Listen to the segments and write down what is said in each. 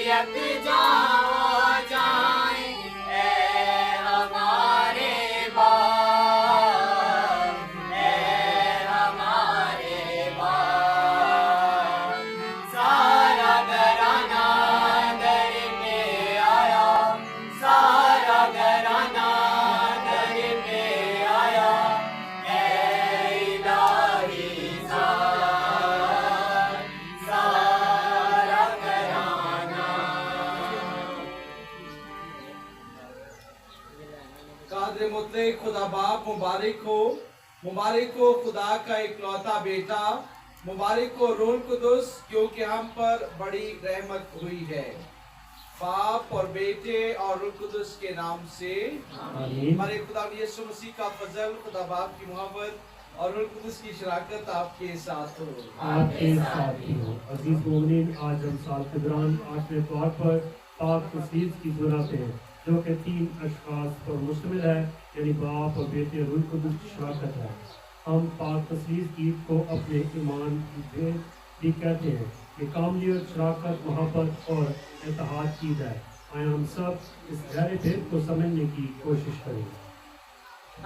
शरीयत जहाँ जाए ए हमारे बाप, ए हमारे बाप। सारा घराना दर पे आया, सारा घराना दर पे आया, ए इलाही सारा घराना। कादर मुतलक खुदा बाप मुबारक हो खुदा का इकलौता बेटा, मुबारक हो रूह कुदुस, क्योंकि हम पर बड़ी रहमत हुई है। बाप और बेटे और रूह कुदुस के नाम से आमीन। हमारे खुदा यीशु मसीह का फजल, खुदा बाप की मोहब्बत और रूह कुदुस की शराकत आपके साथ हो। आपके साथ ही हो। अजीज मोमिनीन, आज हम साल के दौरान 8वें तौर पर पाक तस्लीस की सुनाते हैं, जो कि 3 अशखास पर मुश्तमिल है, यानी बाप और बेटे रूह कुदुस की शराकत है। हम पाक तस्लीस की को अपने ईमान भेद भी कहते हैं। ये कामलियत, शराकत, मोहब्बत और इत्तेहाद की जाए। आए हम सब इस गहरे भेद को समझने की कोशिश करें।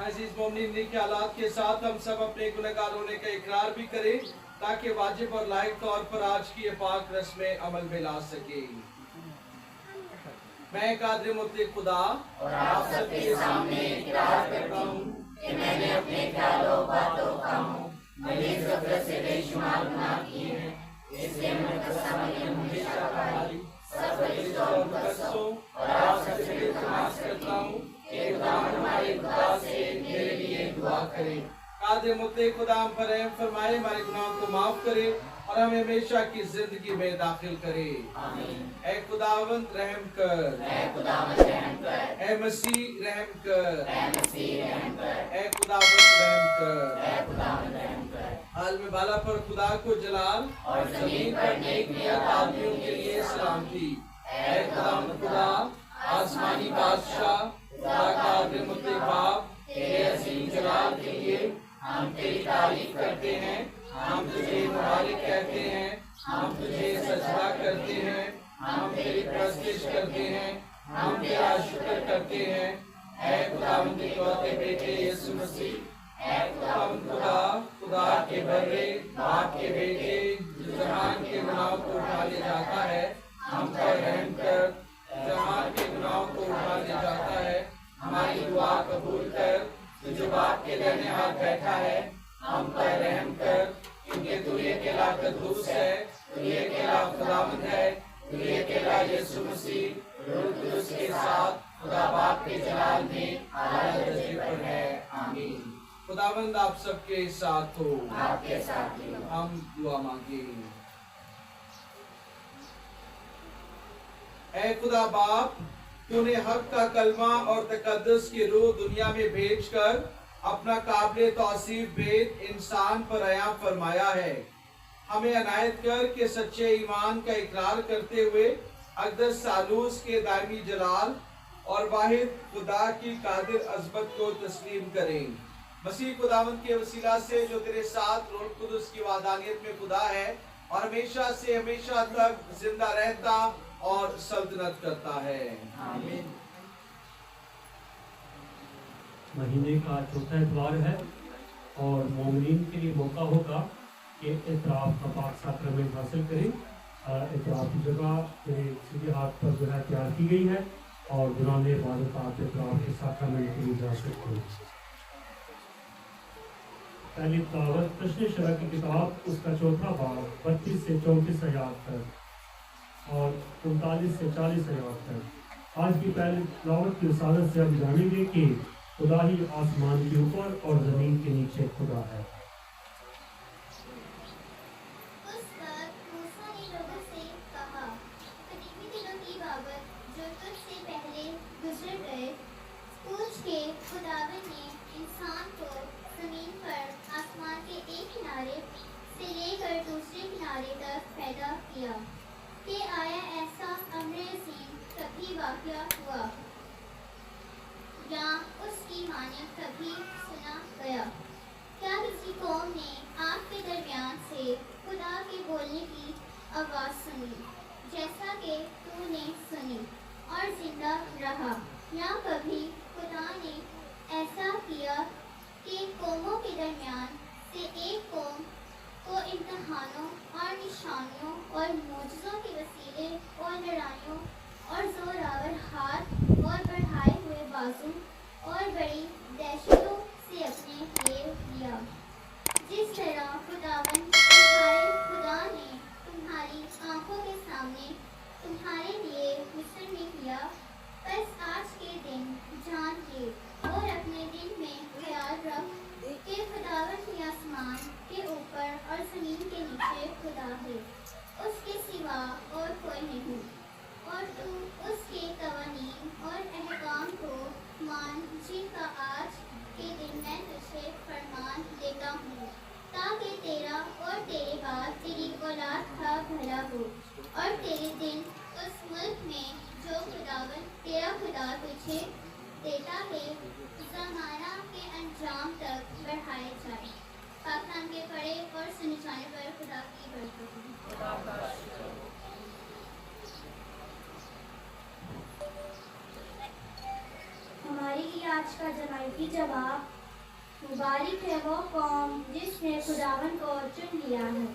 अजीज मोमिनीन के हालात के साथ हम सब अपने गुनहगार होने का इकरार भी करें, ताकि वाजिब और लायक तौर पर आज की ये पाक रस्में अमल में ला सके। मैं कादर मुतलक खुदा और आप सबके सामने इकरार करता हूँ कि मैंने अपने ख्यालों, बातों, कामों, दलील गफलत से बेशुमार गुनाह किए हैं। इसलिए मैं कसम हमेशा खाली सब फरिश्तों और मुकद्दसों और आप सबसे इल्तिमास करता हूँ कि खुदा हमारे खुदा से मेरे लिए दुआ करें। कादर मुतलक खुदा हम पर रहम फरमाए, हमारे गुनाहों को माफ करे और हमें हमेशा की जिंदगी में दाखिल करे। आमीन। ऐ खुदावंद रहम कर, ऐ खुदावंद रहम कर, ऐ मसीह रहम कर, ऐ मसीह रहम कर, ऐ खुदावंद रहम कर। ऐ खुदावंद रहम कर। आलम बाला पर खुदा को जलाल और जमीन पर नेक नियत आदमियों के लिए सलामती। ऐ खुदावंद खुदा, आसमानी बादशाह, खुदा का कादर मुतलक बाप, तेरे असीम जलाल के लिए हम तेरी तारीफ करते हैं, हम तुझे मुबारक कहते हैं, हम तुझे सजदा करते हैं, हम तेरी प्रस्तुति करते हैं, हम तेरा शुक्र करते हैं। ऐ खुदावंद इकलौते बेटे यीशु मसीह, ऐ खुदावंद खुदा, खुदा के बर्रे, बाप के बेटे, जो जहान के गुनाहों को उठा ले जाता है, हम पर रहम कर। जहान के गुनाहों को उठा ले जाता है, हमारी दुआ कबूल कर। तू जो बाप के दाहिने हाथ बैठा है, हम पर रहम कर, क्योंकि तू ये अकेला कद्दूस है, तू ये अकेला खुदावंद है, तू ये अकेला यीशु मसीह रूह कुदुस के साथ खुदा बाप के जलाल में आला दर्जे पर है। आमीन। खुदावंद आप सबके साथ हो। आपके साथ ही हो। हम दुआ मांगे। ऐ खुदा बाप, तूने हक का कलमा और तकद्दुस की रूह दुनिया में भेजकर अपना काबिल तौसीफ भेद इंसान पर अया फरमाया है। हमें अनायत कर के सच्चे ईमान का इकरार करते हुए अक़दस सालूस के दायमी जलाल और वाहिद खुदा की कादिर अज़मत को तस्लीम करें। मसीह खुदावंद के वसीला से जो तेरे साथ रूह कुदुस की वादानियत में खुदा है और हमेशा से हमेशा तक जिंदा रहता और सल्तनत करता है। आमीन। महीने का चौथा इतवार है और मोमिनीन के लिए मौका होगा कि इतराफ़ का पाक साक्रमेंट हासिल करें। इतराफ़ की जगह मेरे सीधे हाथ पर जो है तैयार की गई है और दौरान इबादत आप इतराफ़ के साक्रमेंट के लिए जा सकते हैं। पहली तिलावत प्रश्न शरह की किताब, उसका चौथा बाब 32 से 34 आयत तक और 39 से 40 आयत तक। आज की पहली तिलावत की रिसालत से हम जानेंगे कि खुदा ही आसमान के ऊपर और ज़मीन के नीचे खुदा है। उस वक्त मूसा ने लोगों से कहा, कदीमी दिनों की बाबत जो तुझसे पहले गुजर गए, पूछ के खुदावंद ने इंसान को जमीन पर आसमान के एक किनारे से लेकर दूसरे किनारे तक पैदा किया कि आया ऐसा अम्र अज़ीम कभी वाक़या हुआ या उसकी माने कभी सुना गया। क्या किसी रहा। या कभी खुदा ने ऐसा किया कि कौमों के दरमियान से एक कौम को इम्तहानों और निशानियों और मौजज़ों के वसीले और लड़ाइयों और जोरावर हाथ और बढ़ाए हुए बाजू और बड़ी दहशतों से अपने लिए लिया। जिस तरह खुदावन तुम्हारे खुदा ने तुम्हारी आंखों के सामने तुम्हारे लिए मिस्र में किया, बस आज के दिन जान ले और अपने दिल में ख्याल रख कि खुदावन के आसमान के ऊपर और ज़मीन के नीचे खुदा है, उसके सिवा और कोई नहीं। और तू उसके कवानीन और अहकाम को मान जिनका आज के दिन मैं तुझे फरमान देता हूँ, ताकि तेरा और तेरे बाद तेरी औलाद का भला हो और तेरे दिन उस मुल्क में जो खुदावन तेरा खुदा तुझे देता है ज़माना के अंजाम तक बढ़ाए जाए। पाकिस्तान के पढ़े और सुने जाने पर खुदा की बरकत। हमारे लिए आज का जमायती जवाब, मुबारक है वो कौम जिसने खुदावन को चुन लिया है।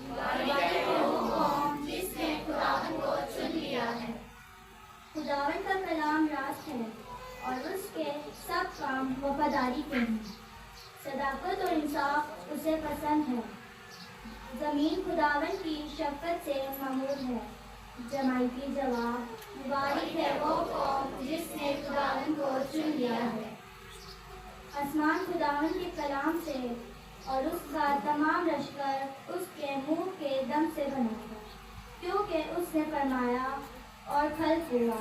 मुबारक है वो कौम जिसने खुदावन को चुन लिया है। खुदावन का कलाम रास्त है और उसके सब काम वफादारी के हैं। सदाकत और इंसाफ उसे पसंद है। ज़मीन खुदावन की शफ़क़त से ममूर है। जमायती जवाब, मुबारक है वो कौम जिसने खुदावन को चुन लिया है। आसमान खुदावन के कलाम से और उसका तमाम लश्कर उसके मुंह के दम से बना था, क्योंकि उसने फरमाया और खल्क हुआ,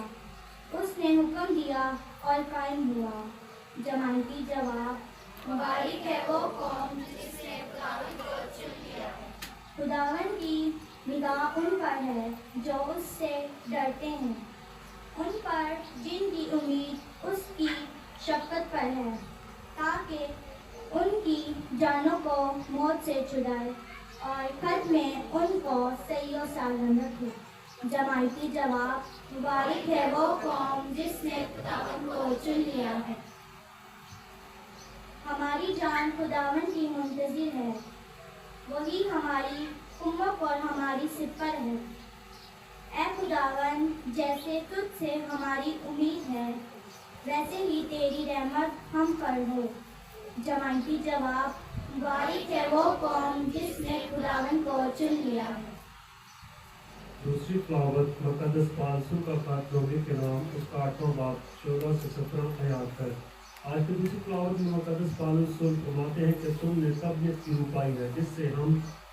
उसने हुक्म दिया और कायम हुआ। जमानती जवाब, मुबारक है वो कौम जिसने खुदावन को चुन लिया है। खुदावन की निगाह उन पर है जो उससे डरते हैं, उन पर जिनकी उम्मीद उसकी शफ़क़त पर है, ताकि उनकी जानों को मौत से छुड़ाए और खत में उनको सही और सालम रखे। जमायती जवाब, मुबारक है वो कौम जिसने खुदावन को चुन लिया है। हमारी जान खुदावन की मुंतज़िर है, वही हमारी उम्मत और हमारी सिपर है। ऐ खुदावन, जैसे तुझसे हमारी उम्मीद है, वैसे ही तेरी रहमत हम पर हो। जमायती जवाब, मुबारक है वो कौम जिसने खुदावन को चुन लिया है। दूसरी फ्लावत मुक़द्दस पालसू का खत रोगे के नाम, उसका 8वां बाब 14 से 17 आयात है। आज की दूसरी फ्लावत में मुक़द्दस पालस फरमाते हैं कि तुमने तबीयत की रूपाई है जिससे हम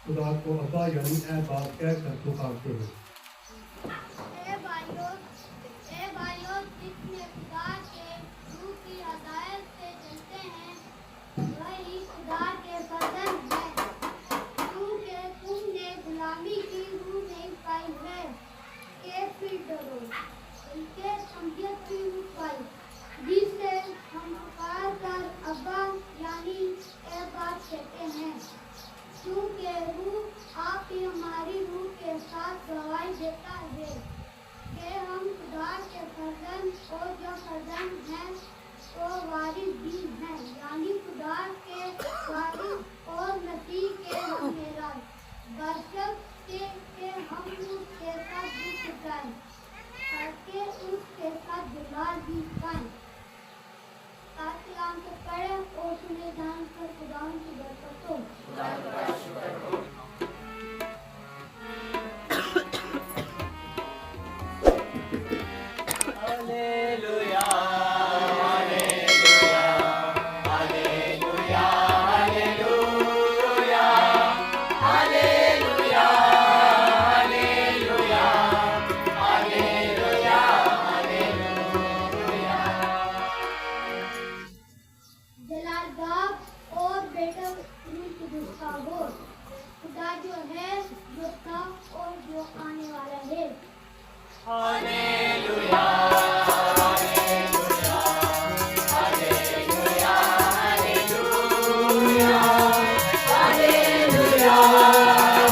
खुदा को अब्बा यानी ऐ बाप कह कर पुकारते हैं। ए भाइयों, जितने खुदा के रूह की हदायत से चलते हैं, वही खुदा के फर्जंद हैं, क्योंकि तुमने गुलामी की रूह नहीं पाई है कि फिर डरो, बल्कि तबीयत की रूह पाई, जिससे हम पुकार कर अब्बा यानी ए बाप कहते हैं। क्योंकि रूह आप ही हमारी रूह के साथ गवाही देता है कि हम खुदा के फर्जंद और जो फर्जंद हैं तो वारिस भी हैं, यानी खुदा के वारिस और मसीह के हमेराज, बशर्त के हम उसके साथ दुख उठाएं ताकि उसके साथ जलाल भी पाएं। कलाम को पढ़े और सुने ध्यान कर खुदा की बरकत हो। हालेलुया, हालेलुया, हालेलुया, हालेलुया, हालेलुया, हालेलुया, हालेलुया। जलाल बाप और बेटा रूह कुदूस का हो। खुदा जो है, जो था और जो आने वाला है। हालेलुया, हालेलुया, हालेलुया, हालेलुया, हालेलुया,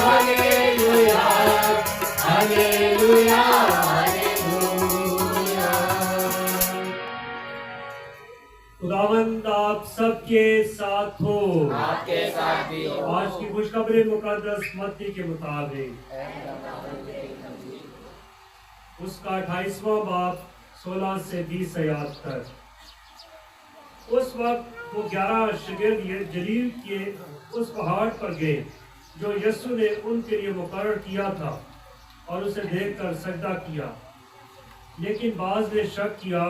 हालेलुया, हालेलुया, हालेलुया। सब के साथ हो। आपके साथ भी हो। आज की खुशखबरी मुकद्दस मत्ती के मुताबिक उसका 28वां बाब 16 से 20 आयत तक। उस वक्त वो 11 शागिर्द जलील के उस पहाड़ पर गए जो यीशु ने उनके लिए मुकर्रर किया था और उसे देखकर सजदा किया। लेकिन बाज ने शक किया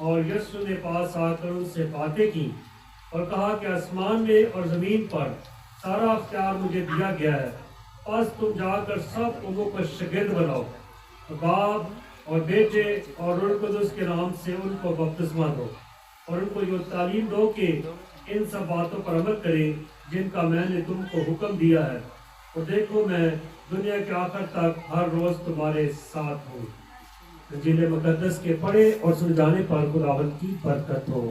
और यीशु ने पास आकर उनसे बातें की और कहा कि आसमान में और ज़मीन पर सारा अख्तियार मुझे दिया गया है, बस तुम जाकर सब लोगों को शागिर्द बनाओ, बाप और बेटे और रूह कुदस के नाम से उनको बपतिस्मा दो और उनको जो तालीम दो कि इन सब बातों पर अमल करें जिनका मैंने तुमको हुक्म दिया है, और देखो मैं दुनिया के आखिर तक हर रोज तुम्हारे साथ हूँ। इंजील मुकद्दस के पढ़े और सुलझाने पर खुदावंद की बरकत हो।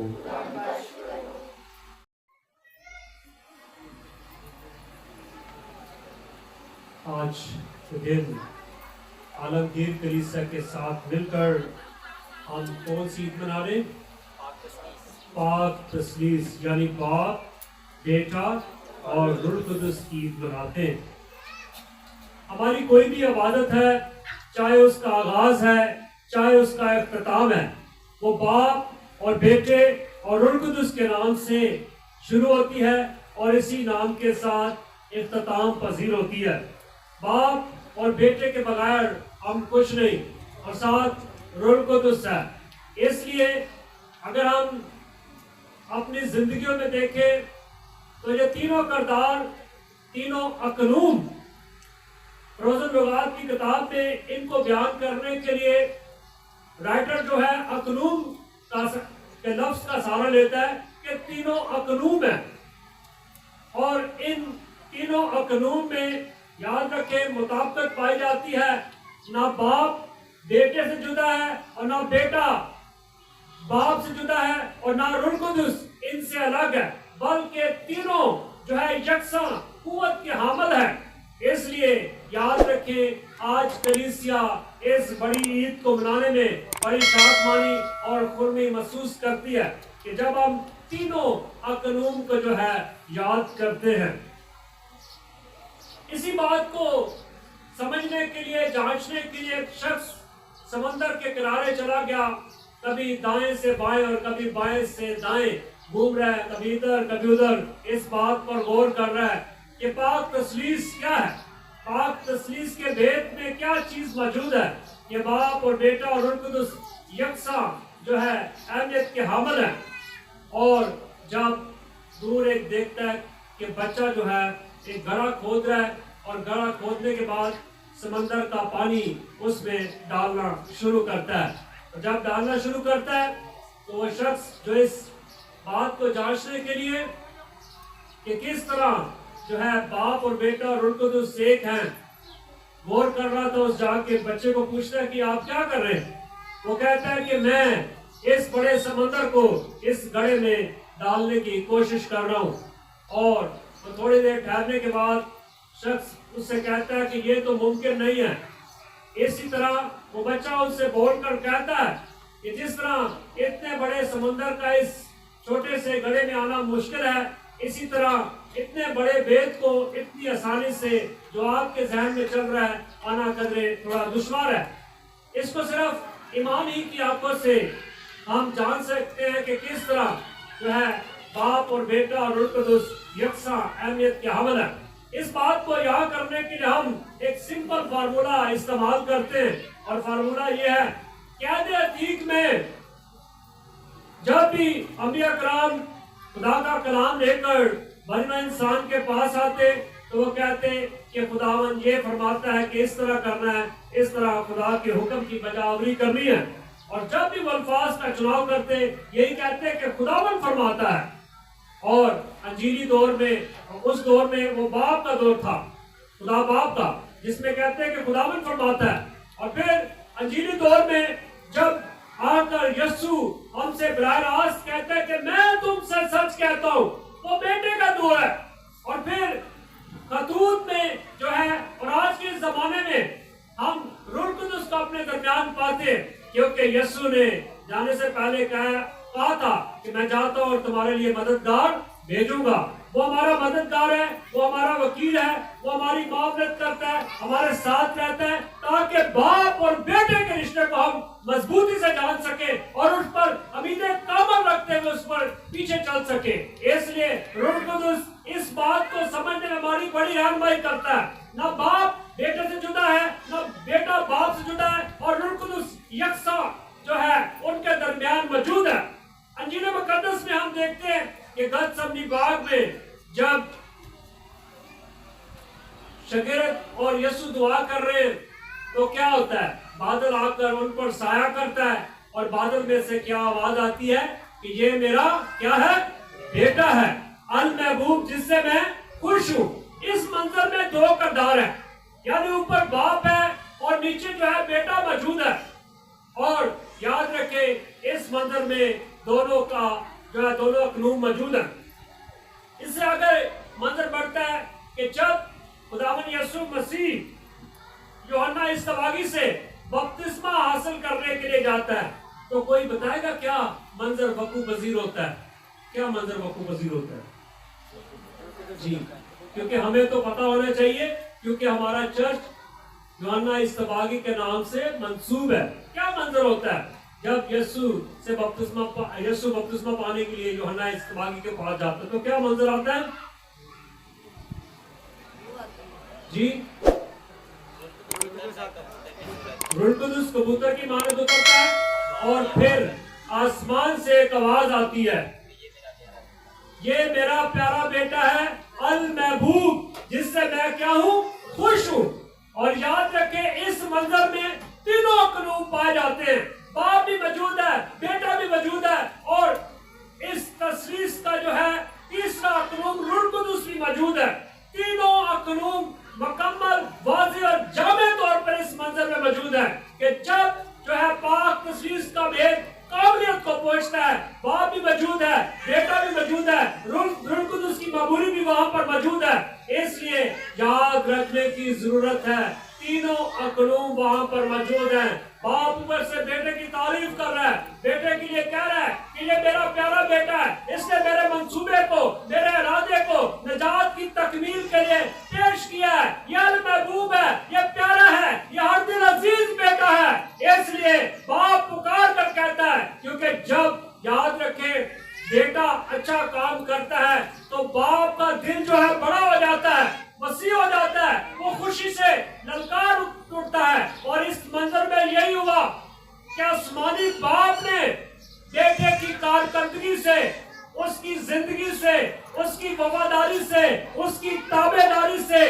आज के दिन आलमगीर कलीसिया के साथ मिलकर हम कौन सी ईद मना रहे? पाक तस्लीस, यानी बाप, बेटा और रूह कुदस की ईद मनाते हैं। हमारी कोई भी इबादत है, चाहे उसका आगाज है चाहे उसका इख्तिताम है, वो बाप और बेटे और रूह कुदस के नाम से शुरू होती है और इसी नाम के साथ इख्तिताम पजीर होती है। बाप और बेटे के बगैर हम कुछ नहीं, और साथ रूह कुदस है। इसलिए अगर हम अपनी जिंदगियों में देखें तो ये तीनों किरदार, तीनों अकनूम रोज़न लुगात की किताब में इनको बयान करने के लिए राइटर जो है अकनूम के लफ्ज का सहारा लेता है कि तीनों अकनूम है, और इन तीनों अकनूम में याद रखें मुताबिकत पाई जाती है। ना बाप बेटे से जुदा है और ना बेटा बाप से जुदा है और ना रूह कुदस इनसे अलग है, बल्कि तीनों जो है यकसा कुव्वत के हामिल है। इसलिए याद रखें आज कलीसिया इस बड़ी ईद को मनाने में बड़ी शादमानी और खुर्मी महसूस करती है कि जब हम तीनों अकनूम को जो है याद करते हैं। इसी बात को समझने के लिए, जांचने के लिए एक शख्स समंदर के किनारे चला गया, कभी दाएं से बाएं और कभी बाएं से दाएं घूम रहा है, कभी इधर कभी उधर, इस बात पर गौर कर रहा है कि पाक तस्लीस क्या है, पाक तस्लीस के भेद में क्या चीज मौजूद है। ये बाप और बेटा और रूह कुदस यकसा जो है अहमियत के हामिल है। और जब दूर एक देखता है कि बच्चा जो है एक गड्ढा खोद रहा है और गड्ढा खोदने के बाद समंदर का पानी उसमें डालना शुरू करता है, और जब डालना शुरू करता है तो वो शख्स जो इस बात को जांचने के लिए कि किस तरह जो है बाप और बेटा और रूह कुदस एक हैं गौर कर रहा था, उस जाके बच्चे को पूछता है कि आप क्या कर रहे हैं? वो कहता है कि मैं इस बड़े समंदर को इस गड्ढे में डालने की कोशिश कर रहा हूँ। और तो थोड़ी देर ठहरने के बाद शख्स उससे कहता है कि ये तो मुमकिन नहीं है। इसी तरह वो बच्चा उससे बोलकर कहता है कि जिस तरह इतने बड़े समंदर का इस छोटे से गड्ढे में आना मुश्किल है, इसी तरह इतने बड़े भेद को इतनी आसानी से जो आपके जहन में चल रहा है आना कदरे थोड़ा दुश्वार है। इसको सिर्फ ईमान ही की आंखों से हम जान सकते हैं कि किस तरह जो है बाप और बेटा और रूह कुदस यकसा अहमियत के हामिल है। इस बात को यहाँ करने के लिए हम एक सिंपल फार्मूला इस्तेमाल करते हैं, और फार्मूला ये है, क़यादे अतीक में जब भी अंबिया कराम खुदा का कलाम लेकर बनी इंसान के पास आते तो वो कहते कि खुदावंद ये फरमाता है कि इस तरह करना है, इस तरह खुदा के हुक्म की बजावरी करनी है। और जब भी वो अल्फाज का चुनाव करते यही कहते कि खुदावंद फरमाता है। और अंजीली दौर में, उस दौर में वो बाप का दौर था, खुदा बाप का, जिसमें कहते हैं कि खुदावंद फरमाता है। और फिर अंजीली दौर में जब आकर यस्सु हमसे बराह रास्त कहता है कि मैं तुमसे सच कहता हूँ, वो बेटे का दौर है। और फिर खतूत में जो है और आज के जमाने में हम रूह कुदस को अपने दरमियान पाते, क्योंकि यस्सु ने जाने से पहले कहा कहा था कि मैं जाता हूँ और तुम्हारे लिए मददगार भेजूंगा। वो हमारा मददगार है, वो हमारा वकील है, वो हमारी मामलत करता है, हमारे साथ रहता है, ताकि बाप और बेटे के रिश्ते को हम मजबूती से जान सके और उस पर उम्मीदें कामल रखते हुए उस पर पीछे चल सके। इसलिए रूह कुदुस इस बात को समझने में हमारी बड़ी रहनुमाई करता है। ना बाप बेटे से जुदा है, ना बेटा बाप से जुदा है, और रूह कुदुस यकसा जो है उनके दरमियान मौजूद है। अंजील मुकद्दस में हम देखते हैं कि गतसमनी बाग में जब शागिर्द और यीशु दुआ कर रहे हैं तो क्या होता है, बादल आकर उन पर साया करता है और बादल में से क्या आवाज आती है कि ये मेरा क्या है, बेटा है, अल महबूब, जिससे मैं खुश हूं। इस मंजर में दो किरदार है, यानी ऊपर बाप है और नीचे जो है बेटा मौजूद है। और याद रखें इस मंजर में दोनों का जो है दोनों अकनूम मौजूद है। इससे आगे मंजर बढ़ता है कि जब खुदावंद यीशु मसीह यूहन्ना इस्तवागी से बपतिस्मा हासिल करने के लिए जाता है, तो कोई बताएगा क्या मंजर वकूफ पजीर होता है? क्या मंजर वकूफ पजीर होता है? जी, क्योंकि हमें तो पता होना चाहिए, क्योंकि हमारा चर्च यूहन्ना इस्तवागी के नाम से मंसूब है। क्या मंजर होता है जब यीशु बपतिस्मा पाने के लिए यूहन्ना इस्तवागी के पास जाता है, तो क्या मंजर आता है? जी, रूह कुदुस कबूतर की मानद उतरता है और फिर आसमान से एक आवाज आती है, ये मेरा प्यारा बेटा है, अल महबूब, जिससे मैं क्या हूं, खुश हूं। और याद रखें इस मंजर में तीनों अकनूम पाए जाते हैं, बाप भी मौजूद है, बेटा भी मौजूद है, और इस तस्वीर का जो है तीसरा अकनूम रूह कुदुस भी मौजूद है। तीनों अकनूम मुकम्मल, वाज़ेह और जामे तौर पर इस मंजर में मौजूद है कि जब जो है पाक तस्वीर का भेद काबिलियत को पहुंचता है, बाप भी मौजूद है, बेटा भी मौजूद है, रूह कुदुस की मामूली भी वहां पर मौजूद है। इसलिए याद रखने की जरूरत है, तीनों अकनूम वहां पर मौजूद हैं। बाप ऊपर से बेटे की तारीफ कर रहा है, बेटे के लिए कह रहा है कि ये मेरा प्यारा बेटा है, इसने मेरे मंसूबे को, मेरे इरादे को निजात की तकमील के लिए पेश किया है। ये महबूब है, ये प्यारा है, ये हर दिल अजीज बेटा है। इसलिए बाप पुकार कर कहता है, क्योंकि जब याद रखे बेटा अच्छा काम करता है तो बाप का दिल जो है बड़ा हो जाता है, वसीह हो जाता है, वो खुशी से ललकार उठता है। और इस मंजर में यही हुआ कि आसमानी बाप ने बेटे की कारकर्दगी से, उसकी जिंदगी से, उसकी वफादारी से, उसकी ताबेदारी से,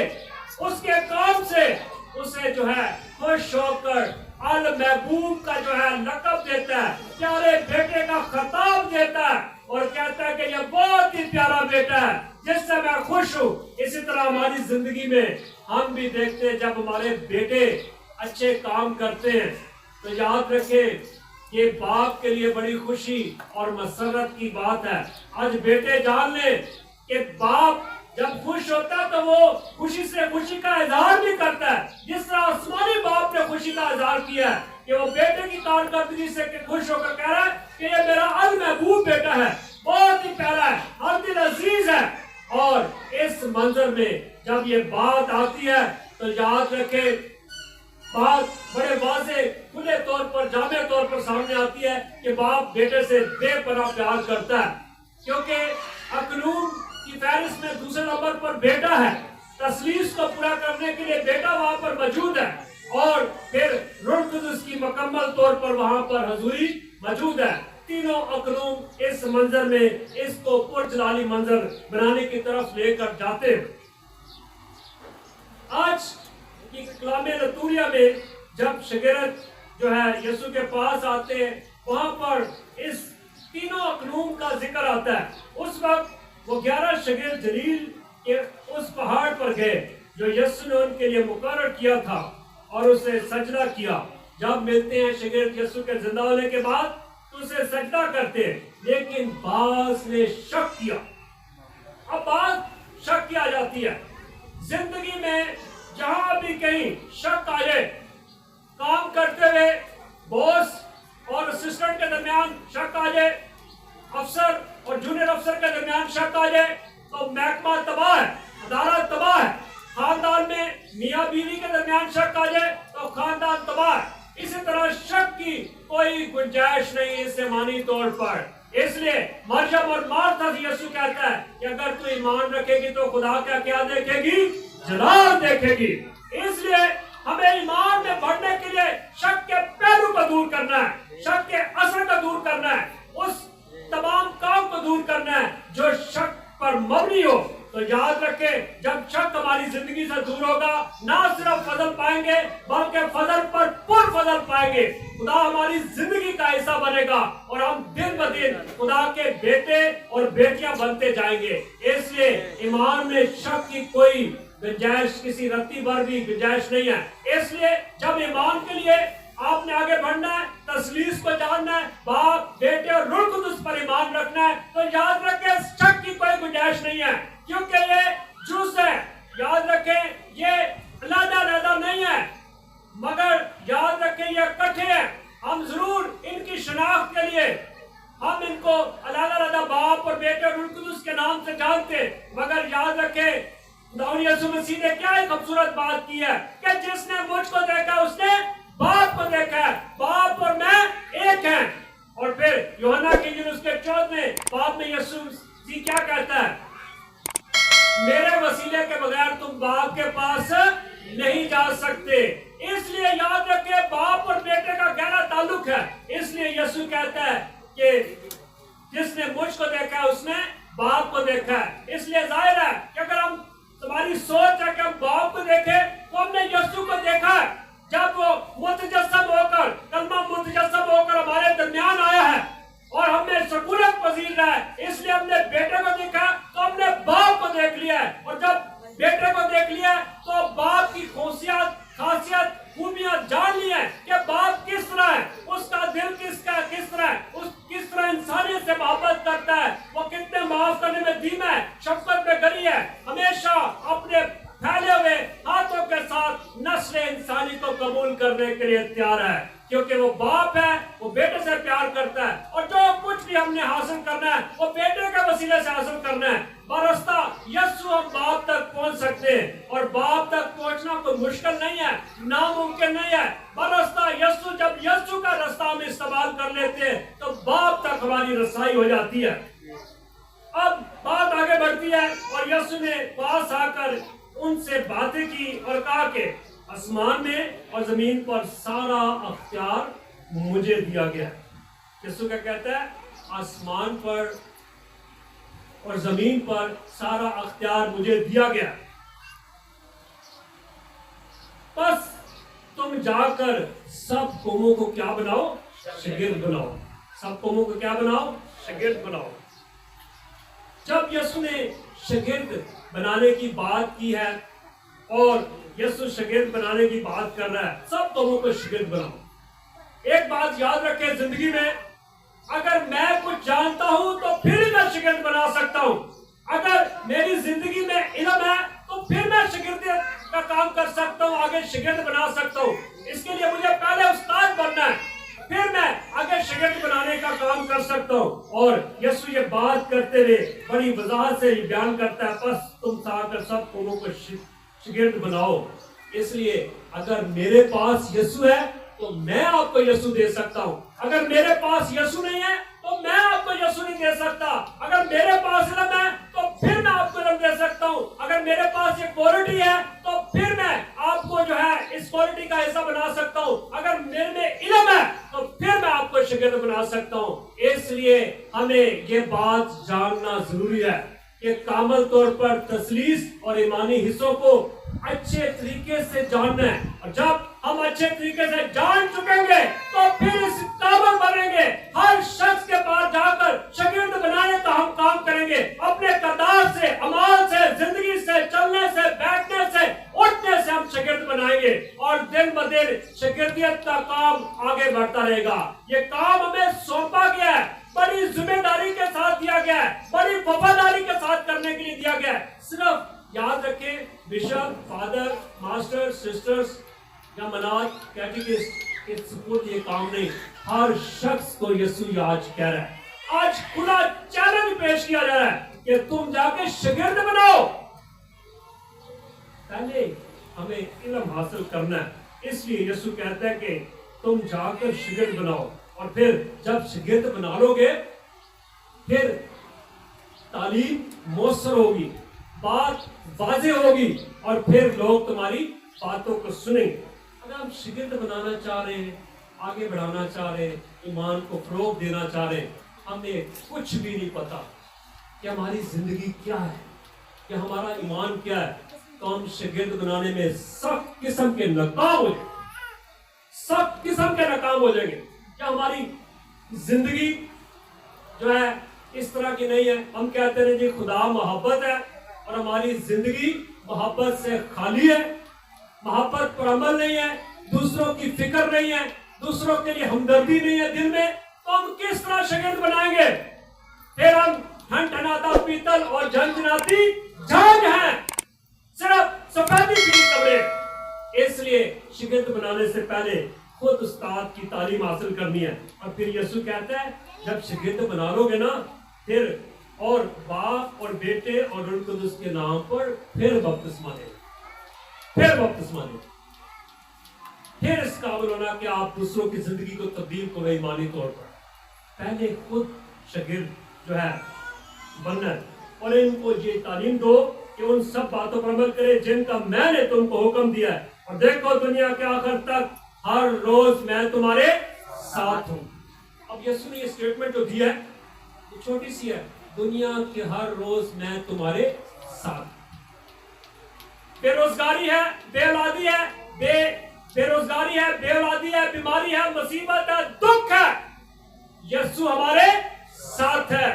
उसके काम से उसे जो है खुश होकर अल महबूब का जो है लक़ब देता है, प्यारे बेटे का खिताब देता है और कहता है कि यह बहुत ही प्यारा बेटा है जिससे मैं खुश हूँ। इसी तरह हमारी जिंदगी में हम भी देखते हैं, जब हमारे बेटे अच्छे काम करते हैं तो याद रखें ये बाप के लिए बड़ी खुशी और मसरत की बात है। आज बेटे जान ले कि बाप जब खुश होता है तो वो खुशी से खुशी का इजहार भी करता है, जिस तरह आसमानी बाप ने खुशी का इजहार किया है कि वो बेटे की कारकर्दगी से खुश होकर कह रहा है कि ये मेरा अल महबूब बेटा है, बहुत ही प्यारा है, हर दिल अजीज है। और इस मंजर में जब ये बात आती है तो याद रखे बात बड़े वाज़े खुले तौर पर, जामे तौर पर सामने आती है कि बाप बेटे से बेपनाह प्यार करता है, क्योंकि अकनूम की फहरिस्त में दूसरे नंबर पर बेटा है। तस्वीर को पूरा करने के लिए बेटा वहां पर मौजूद है और फिर रूह कुदुस की मुकम्मल तौर पर वहां पर हजूरी मौजूद है। तीनों अकनूम इस मंजर में इसको पुरजलाली मंजर बनाने की तरफ लेकर जाते हैं। आज की कलामे रतूरिया में जब शागिर्द जो है यीशु के पास आते हैं, वहां पर इस तीनों अकनूम का जिक्र आता है। उस वक्त वो 11 शागिर्द जलील के उस पहाड़ पर गए जो यीशु ने उनके लिए मुकर्रर किया था और उसे सजदा किया। जब मिलते हैं शागिर्द यीशु के जिंदा होने के बाद तो उसे सजदा करते हैं, लेकिन बाज ने शक किया। अब बात शक किया जाती है, जिंदगी में जहां भी कहीं शक आ जाए, काम करते हुए बॉस और असिस्टेंट के दरमियान शक आ जाए, अफसर और जूनियर अफसर के दरमियान शक आ जाए तो महकमा तबाह है, अदालत तबाह है। खानदान में मियाँ बीवी के दरमियान शक आ जाए तो खानदान तबाह है। इसी तरह शक की कोई गुंजाइश नहीं इस ईमानी तौर पर। इसलिए मरियम और मार्था से यीशु कहता है कि अगर तू ईमान रखेगी तो खुदा का क्या देखेगी? जलाल देखेगी। इसलिए हमें ईमान में बढ़ने के लिए शक के पहलू को दूर करना है, शक के असर को दूर करना है, उस तमाम काम को दूर करना है जो शक पर मबनी हो। तो याद रखें, जब शक हमारी जिंदगी से दूर होगा, ना सिर्फ फजल पाएंगे बल्कि फजल पर पुर फजल पाएंगे। खुदा हमारी जिंदगी का हिस्सा बनेगा और हम दिन ब दिन खुदा के बेटे और बेटियां बनते जाएंगे। इसलिए ईमान में शक की कोई गुंजाइश, किसी रत्ती भर भी गुंजाइश नहीं है। इसलिए जब ईमान के लिए आपने आगे बढ़ना है, तस्लीस को जानना है, बाप, बेटे और रूह कुदुस पर ईमान रखना है, तो याद रखें शक की कोई गुंजाइश नहीं है, क्योंकि ये जूस है। याद रखें ये अलग-अलग नहीं है, मगर याद रखें ये इकट्ठे हैं। हम जरूर इनकी शनाख्त के लिए हम इनको अलग-अलग बाप और बेटे और रूह कुदुस के नाम से जानते, मगर याद रखें खुदावंद यीशु मसीह ने क्या एक खूबसूरत बात की है कि जिसने मुझको देखा उसने बाप को देखा है, बाप और मैं एक हैं। और फिर यूहन्ना की इंजील उसके 14वें बाब में यीशु मसीह क्या कहता है? मेरे वसीले के बगैर तुम बाप के पास नहीं जा सकते। इसलिए याद रखें बाप और बेटे का गहरा ताल्लुक है। इसलिए यीशु कहता है कि जिसने मुझको देखा है उसने बाप को देखा है। इसलिए जाहिर है कि अगर हम हमारी सोच है कि हम बाप को देखें तो हमने यीशु को देखा है जब वो मुतजस्सम होकर, कलमा मुतजस्सम होकर हमारे दरमियान आया है और हमें शकूलत पजीर रहा है। इसलिए हमने बेटे को देखा तो हमने बाप को देख लिया है, और जब बेटे को देख लिया तो बाप की खासियत खूबियां जान ली है कि बाप किस तरह है, उसका दिल किस तरह है, किस तरह इंसानियत से मोहब्बत करता है, वो कितने माफ करने में धीमा है, शफकत में गरी है, हमेशा अपने फैले हुए हाथों के साथ नस्ल इंसानी को कबूल करने के लिए तैयार है, क्योंकि वो बाप है, वो बेटे से प्यार करता है। और जो कुछ भी हमने हासिल करना है वो बेटे के वसीले से हासिल करना है। बरस्ता यीशु हम बाप तक पहुंच सकते हैं, और बाप तक पहुंचना कोई मुश्किल नहीं है, नामुमकिन नहीं है। बरस्ता यीशु, जब यीशु का रास्ता हम इस्तेमाल कर लेते हैं तो बाप तक हमारी रसाई हो जाती है। अब बात आगे बढ़ती है और यीशु ने पास आकर उनसे बातें की और कहा कि आसमान में और जमीन पर सारा अख्तियार मुझे दिया गया है। यीशु क्या कहता है? आसमान पर और जमीन पर सारा अख्तियार मुझे दिया गया है, बस तुम जाकर सब कौमों को क्या बनाओ? शागिर्द बनाओ। सब कौमों को क्या बनाओ? शागिर्द बनाओ। जब यीशु ने शागिर्द बनाने की बात की है और यीशु शागिर्द बनाने की बात कर रहा है, सब कौमों को शागिर्द बनाओ। एक बात याद रखें, जिंदगी में अगर मैं कुछ जानता हूं तो फिर मैं शागिर्द बना सकता हूं। अगर मेरी जिंदगी में इल्म है तो फिर मैं शागिर्द का काम कर सकता हूं, आगे शागिर्द बना सकता हूं। इसके लिए मुझे पहले उस्ताद बनना है, फिर मैं आगे शागिर्द बनाने का काम कर सकता हूं। और यीशु ये बात करते हुए बड़ी वजाहत से बयान करता है, बस तुम साकर सब कौमों को शागिर्द बनाओ। इसलिए अगर मेरे पास यीशु है तो मैं आपको यीशु दे सकता हूं। अगर मेरे पास यीशु नहीं है तो मैं आपको यीशु नहीं दे सकता। अगर मेरे पास इल्म है तो फिर मैं आपको इल्म दे सकता हूं। अगर मेरे पास ये क्वालिटी है तो फिर मैं आपको जो है इस क्वालिटी का हिस्सा बना सकता हूं। अगर मेरे में इल्म है तो फिर मैं आपको शागिर्द बना सकता हूं। इसलिए हमें ये बात जानना जरूरी है कि कामल तौर पर तसलीस और ईमानी हिस्सों को अच्छे तरीके से जानना है, और जब हम अच्छे तरीके से जान चुकेंगे तो फिर इस काबिल बनेंगे हर शख्स के पास जाकर शागिर्द बनाने का हम काम करेंगे। अपने किरदार से, अमाल से, जिंदगी से, चलने से, बैठने से, उठने से हम शागिर्द बनाएंगे और दिन ब दिन शागिर्दियत का काम आगे बढ़ता रहेगा। ये काम हमें सौंपा गया है, बड़ी जिम्मेदारी के साथ दिया गया है, बड़ी वफादारी के साथ करने के लिए दिया गया है। सिर्फ याद रखें, बिशप, फादर, मास्टर, सिस्टर्स या मनात, कैटेकिस्ट के सपोर्ट ये काम नहीं, हर शख्स को यीशु आज कह रहा है, آج کھلا چیلنج پیش کیا جا رہا ہے کہ تم جا کے شاگرد بناؤ. پہلے ہمیں علم حاصل کرنا ہے، اس لیے یسوع کہتا ہے کہ تم جا کر شاگرد بناؤ، اور پھر جب شاگرد بنا لو گے پھر تعلیم مؤثر ہوگی، بات واضح ہوگی، اور پھر لوگ تمہاری باتوں کو سنیں گے. اگر ہم شاگرد بنانا چاہ رہے ہیں، آگے بڑھانا چاہ رہے ہیں، ایمان کو فروغ دینا چاہ رہے ہیں، ہمیں کچھ بھی نہیں پتا کہ ہماری زندگی کیا ہے، کہ ہمارا ایمان کیا ہے، تو ہم شاگرد بنانے میں سب قسم کے ناکام ہو جائیں گے، سب قسم کے ناکام ہو جائیں گے. کہ ہماری زندگی جو ہے اس طرح کی نہیں ہے. ہم کہتے ہیں جی خدا محبت ہے، اور ہماری زندگی محبت سے خالی ہے، محبت پر عمل نہیں ہے، دوسروں کی فکر نہیں ہے، دوسروں کے لیے ہمدردی نہیں ہے دل میں، تو ہم کس طرح شاگرد بنائیں گے؟ پھر ہم ٹھنٹھناتا پیتل اور جھنجھناتی جھاگ ہیں، صرف سفیدی کی کپڑے. اس لیے شاگرد بنانے سے پہلے خود استاد کی تعلیم حاصل کرنی ہے. اور پھر یسوع کہتا ہے جب شاگرد بنا لو گے نا، پھر اور باپ اور بیٹے اور روح القدس کے نام پر پھر بپتسمہ دے، پھر بپتسمہ دے، پھر اس قابل ہونا کہ آپ دوسروں کی زندگی کو تبدیل کرو ایمانی طور پر. پہلے خود شاگرد جو ہے بننا ہے، اور ان کو یہ تعلیم دو کہ ان سب باتوں پر عمل کرے جن کا میں نے تم کو حکم دیا ہے، اور دیکھو دنیا کے آخر تک ہر روز میں تمہارے ساتھ ہوں. اب یسوع نے یہ اسٹیٹمنٹ جو دیا ہے یہ چھوٹی سی ہے، دنیا کے ہر روز میں تمہارے ساتھ. بے روزگاری ہے، بے اولادی ہے، بے روزگاری ہے، بے اولادی ہے، بیماری ہے، مصیبت ہے، دکھ ہے، یسوع ہمارے ساتھ ہے.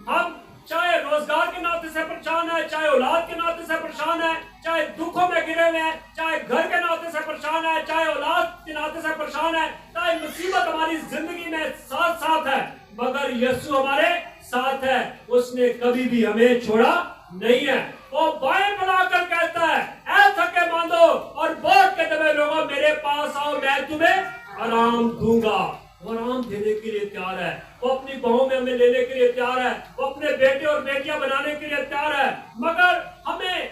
ہم چاہے روزگار کے ناطے سے پریشان ہے، چاہے اولاد کے ناطے سے پریشان ہے، چاہے دکھوں میں گرے ہوئے ہیں، چاہے گھر کے ناطے سے پریشان ہے، چاہے اولاد کے ناطے سے پریشان ہے، چاہے مصیبت ہماری زندگی میں ساتھ ساتھ ہے، مگر یسوع ہمارے ساتھ ہے. اس نے کبھی بھی ہمیں چھوڑا نہیں ہے. وہ بائیں بلا کر کہتا ہے اے تھکے ماندو اور بوجھ کے دبے لوگوں میرے پاس آؤ، میں تمہیں آرام دوں گا. وہ آرام دینے کے لیے تیار ہے، وہ اپنی بہوں میں ہمیں لینے کے لیے تیار ہے، وہ اپنے بیٹے اور بیٹیاں بنانے کے لیے تیار ہے. مگر ہمیں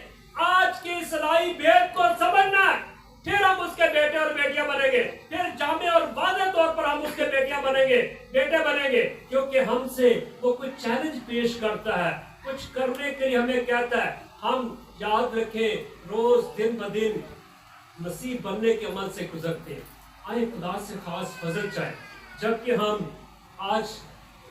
آج کی صلاحی بھید کو سمجھنا ہے، پھر ہم اس کے بیٹے اور بیٹیاں بنیں گے، پھر جامع اور واضح طور پر ہم اس کے بیٹیاں بنیں گے، بیٹے بنیں گے. کیونکہ ہم سے وہ کچھ چیلنج پیش کرتا ہے، کچھ کرنے کے لیے ہمیں کہتا ہے. ہم یاد رکھیں روز دن بدن مسیح بننے کے عمل سے گزرتے ہیں. آئے خدا سے خاص فضل چاہے، جبکہ ہم آج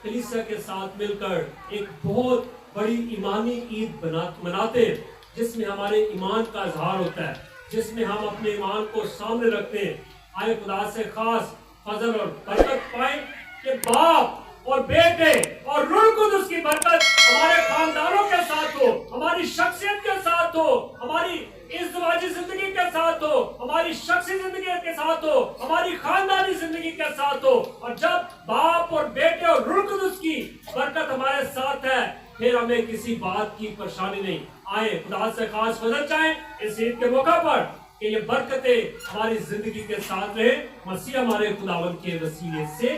کلیسا کے ساتھ مل کر ایک بہت بڑی ایمانی عید مناتے ہیں، جس میں ہمارے ایمان کا اظہار ہوتا ہے، جس میں ہم اپنے ایمان کو سامنے رکھتے ہیں. آئے خدا سے خاص فضل اور برکت پائیں کہ باپ اور بیٹے اور روح القدس کی برکت ہمارے خاندانوں کے ساتھ ہو، ہماری شخصیت کے ساتھ ہو، ہماری ازدواجی زندگی کے ساتھ ہو، ہماری شخصی زندگی کے ساتھ ہو، ہماری خاندانی زندگی کے ساتھ ہو. اور جب باپ اور بیٹے اور روح القدس کی برکت ہمارے ساتھ ہے، پھر ہمیں کسی بات کی پریشانی نہیں. آئے خدا سے خاص فضل چاہیں اس عید کے موقع پر کہ یہ برکتیں ہماری زندگی کے ساتھ رہیں. مسیح ہمارے خداوند کے وسیلے سے.